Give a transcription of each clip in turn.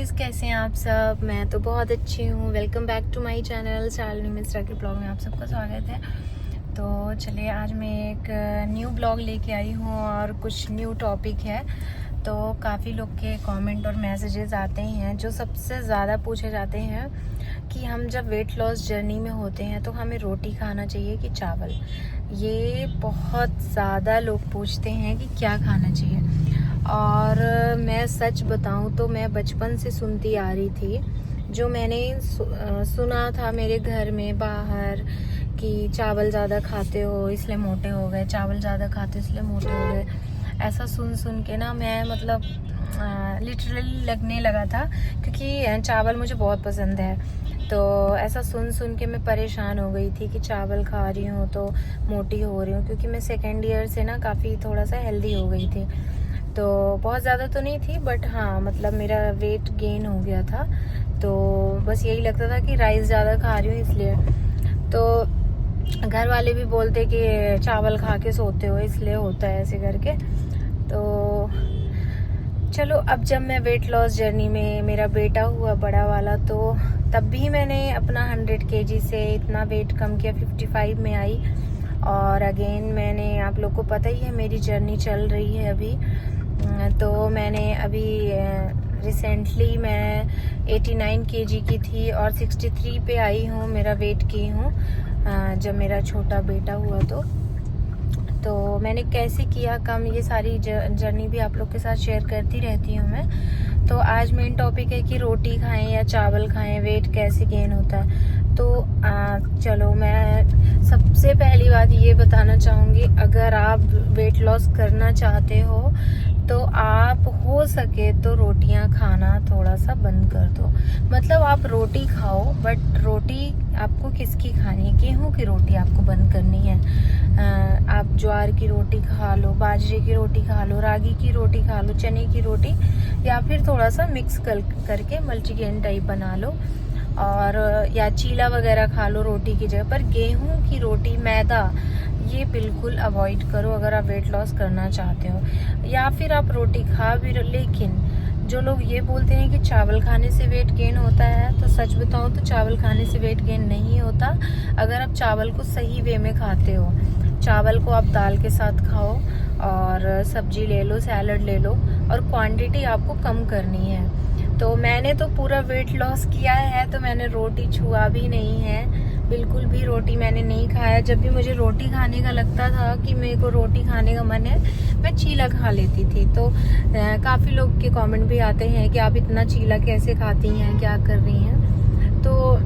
Guys, कैसे हैं आप सब। मैं तो बहुत अच्छी हूँ। Welcome back to my channel Shalini Mishra के ब्लॉग में आप सबका स्वागत है। तो चलिए, आज मैं एक न्यू ब्लॉग लेके आई हूँ और कुछ न्यू टॉपिक है। तो काफ़ी लोग के कमेंट और मैसेजेस आते हैं। जो सबसे ज़्यादा पूछे जाते हैं कि हम जब वेट लॉस जर्नी में होते हैं तो हमें रोटी खाना चाहिए कि चावल। ये बहुत ज़्यादा लोग पूछते हैं कि क्या खाना चाहिए। और मैं सच बताऊं तो मैं बचपन से सुनती आ रही थी, जो मैंने सुना था मेरे घर में बाहर, कि चावल ज़्यादा खाते हो इसलिए मोटे हो गए, चावल ज़्यादा खाते हो इसलिए मोटे हो गए। ऐसा सुन सुन के ना मैं मतलब लिटरली लगने लगा था, क्योंकि चावल मुझे बहुत पसंद है। तो ऐसा सुन सुन के मैं परेशान हो गई थी कि चावल खा रही हूँ तो मोटी हो रही हूँ, क्योंकि मैं सेकेंड ईयर से ना काफ़ी थोड़ा सा हेल्दी हो गई थी। तो बहुत ज़्यादा तो नहीं थी, बट हाँ मतलब मेरा वेट गेन हो गया था। तो बस यही लगता था कि राइस ज़्यादा खा रही हूँ इसलिए। तो घर वाले भी बोलते कि चावल खा के सोते हो इसलिए होता है, ऐसे करके। तो चलो, अब जब मैं वेट लॉस जर्नी में, मेरा बेटा हुआ बड़ा वाला, तो तब भी मैंने अपना 100 kg से इतना वेट कम किया, 55 में आई। और अगेन मैंने, आप लोग को पता ही है मेरी जर्नी चल रही है अभी। तो मैंने अभी रिसेंटली मैं 89 kg की थी और 63 पे आई हूँ, मेरा वेट की हूँ जब मेरा छोटा बेटा हुआ। तो मैंने कैसे किया कम, ये सारी जर्नी भी आप लोग के साथ शेयर करती रहती हूँ मैं। तो आज मेन टॉपिक है कि रोटी खाएं या चावल खाएं, वेट कैसे गेन होता है। तो चलो, मैं सबसे पहली बात ये बताना चाहूँगी, अगर आप वेट लॉस करना चाहते हो तो आप हो सके तो रोटियां खाना थोड़ा सा बंद कर दो। मतलब आप रोटी खाओ, बट रोटी आपको किसकी खानी है? गेहूं की रोटी आपको बंद करनी है। आप ज्वार की रोटी खा लो, बाजरे की रोटी खा लो, रागी की रोटी खा लो, चने की रोटी, या फिर थोड़ा सा मिक्स करके मल्टीग्रेन टाइप बना लो, और या चीला वगैरह खा लो रोटी की जगह पर। गेहूं की रोटी, मैदा, ये बिल्कुल अवॉइड करो अगर आप वेट लॉस करना चाहते हो। या फिर आप रोटी खा भी, लेकिन जो लोग ये बोलते हैं कि चावल खाने से वेट गेन होता है, तो सच बताऊं तो चावल खाने से वेट गेन नहीं होता। अगर आप चावल को सही वे में खाते हो, चावल को आप दाल के साथ खाओ और सब्जी ले लो, सैलड ले लो, और क्वांटिटी आपको कम करनी है। तो मैंने तो पूरा वेट लॉस किया है, तो मैंने रोटी छुआ भी नहीं है, बिल्कुल भी रोटी मैंने नहीं खाया। जब भी मुझे रोटी खाने का लगता था कि मेरे को रोटी खाने का मन है, मैं चीला खा लेती थी। तो काफ़ी लोग के कमेंट भी आते हैं कि आप इतना चीला कैसे खाती हैं, क्या कर रही हैं। तो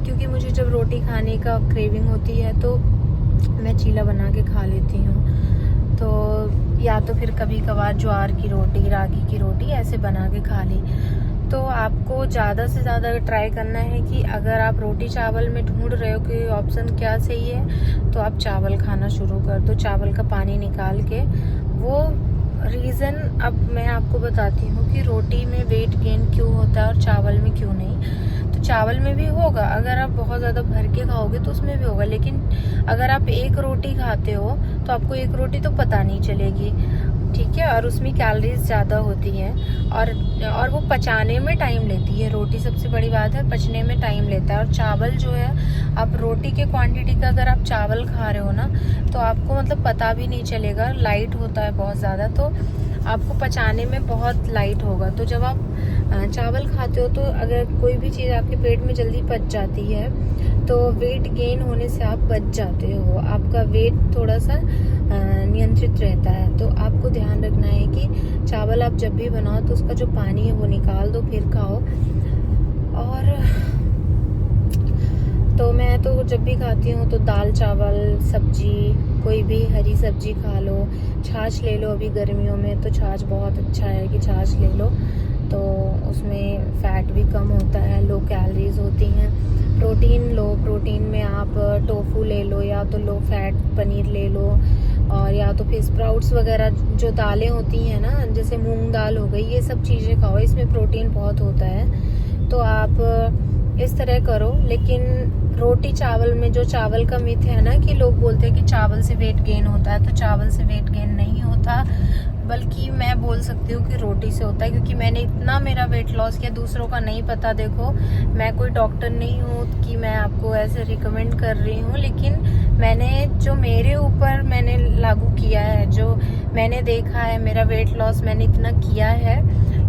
क्योंकि मुझे जब रोटी खाने का क्रेविंग होती है तो मैं चीला बना के खा लेती हूँ। तो या तो फिर कभी कभार ज्वार की रोटी, रागी की रोटी ऐसे बना के खा ली। तो आपको ज़्यादा से ज़्यादा ट्राई करना है कि अगर आप रोटी चावल में ढूंढ रहे हो कि ऑप्शन क्या सही है, तो आप चावल खाना शुरू कर दो, चावल का पानी निकाल के। वो रीज़न अब मैं आपको बताती हूँ कि रोटी में वेट गेन क्यों होता है और चावल में क्यों नहीं। तो चावल में भी होगा, अगर आप बहुत ज़्यादा भर के खाओगे तो उसमें भी होगा, लेकिन अगर आप एक रोटी खाते हो तो आपको एक रोटी तो पता नहीं चलेगी, ठीक है। और उसमें कैलोरीज ज़्यादा होती हैं, और वो पचाने में टाइम लेती है। रोटी सबसे बड़ी बात है, पचने में टाइम लेता है। और चावल जो है, आप रोटी के क्वांटिटी का अगर आप चावल खा रहे हो ना, तो आपको मतलब पता भी नहीं चलेगा, लाइट होता है बहुत ज़्यादा, तो आपको पचाने में बहुत लाइट होगा। तो जब आप चावल खाते हो, तो अगर कोई भी चीज़ आपके पेट में जल्दी पच जाती है, तो वेट गेन होने से आप बच जाते हो, आपका वेट थोड़ा सा नियंत्रित रहता है। तो आपको ध्यान रखना है कि चावल आप जब भी बनाओ तो उसका जो पानी है वो निकाल दो, फिर खाओ। और तो मैं तो जब भी खाती हूँ तो दाल चावल सब्जी, कोई भी हरी सब्जी खा लो, छाछ ले लो। अभी गर्मियों में तो छाछ बहुत अच्छा है कि छाछ ले लो, तो उसमें फैट भी कम होता है, लो कैलोरीज होती हैं। प्रोटीन लो, प्रोटीन में आप टोफू ले लो, या तो लो फैट पनीर ले लो, और या तो फिर स्प्राउट्स वगैरह जो दालें होती हैं ना, जैसे मूंग दाल हो गई, ये सब चीज़ें खाओ, इसमें प्रोटीन बहुत होता है। तो आप इस तरह करो। लेकिन रोटी चावल में जो चावल का मिथ है ना, कि लोग बोलते हैं कि चावल से वेट गेन होता है, तो चावल से वेट गेन नहीं होता। बल्कि मैं बोल सकती हूँ कि रोटी से होता है, क्योंकि मैंने इतना मेरा वेट लॉस किया, दूसरों का नहीं पता। देखो मैं कोई डॉक्टर नहीं हूँ कि मैं आपको ऐसे रिकमेंड कर रही हूँ, लेकिन मैंने जो मेरे ऊपर मैंने लागू किया है, जो मैंने देखा है, मेरा वेट लॉस मैंने इतना किया है,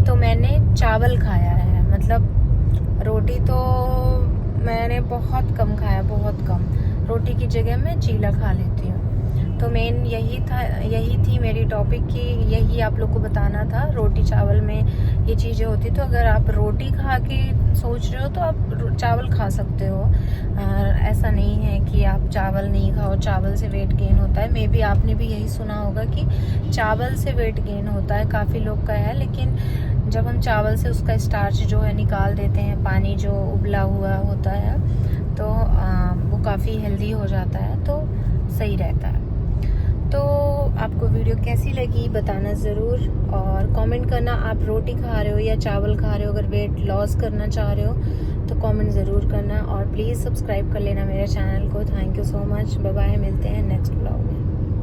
तो मैंने चावल खाया है। मतलब रोटी तो मैंने बहुत कम खाया, बहुत कम। रोटी की जगह मैं चीला खा लेती हूँ। तो मेन यही थी मेरी टॉपिक की, यही आप लोग को बताना था। रोटी चावल में ये चीज़ें होती, तो अगर आप रोटी खा के सोच रहे हो तो आप चावल खा सकते हो। ऐसा नहीं है कि आप चावल नहीं खाओ, चावल से वेट गेन होता है। मे बी आपने भी यही सुना होगा कि चावल से वेट गेन होता है, काफ़ी लोग का है। लेकिन जब हम चावल से उसका स्टार्च जो है निकाल देते हैं, पानी जो उबला हुआ होता है, तो वो काफ़ी हेल्दी हो जाता है, तो सही रहता है। तो आपको वीडियो कैसी लगी बताना ज़रूर, और कमेंट करना आप रोटी खा रहे हो या चावल खा रहे हो। अगर वेट लॉस करना चाह रहे हो तो कमेंट ज़रूर करना, और प्लीज़ सब्सक्राइब कर लेना मेरे चैनल को। Thank you so much. Bye bye, मिलते हैं नेक्स्ट ब्लॉग में।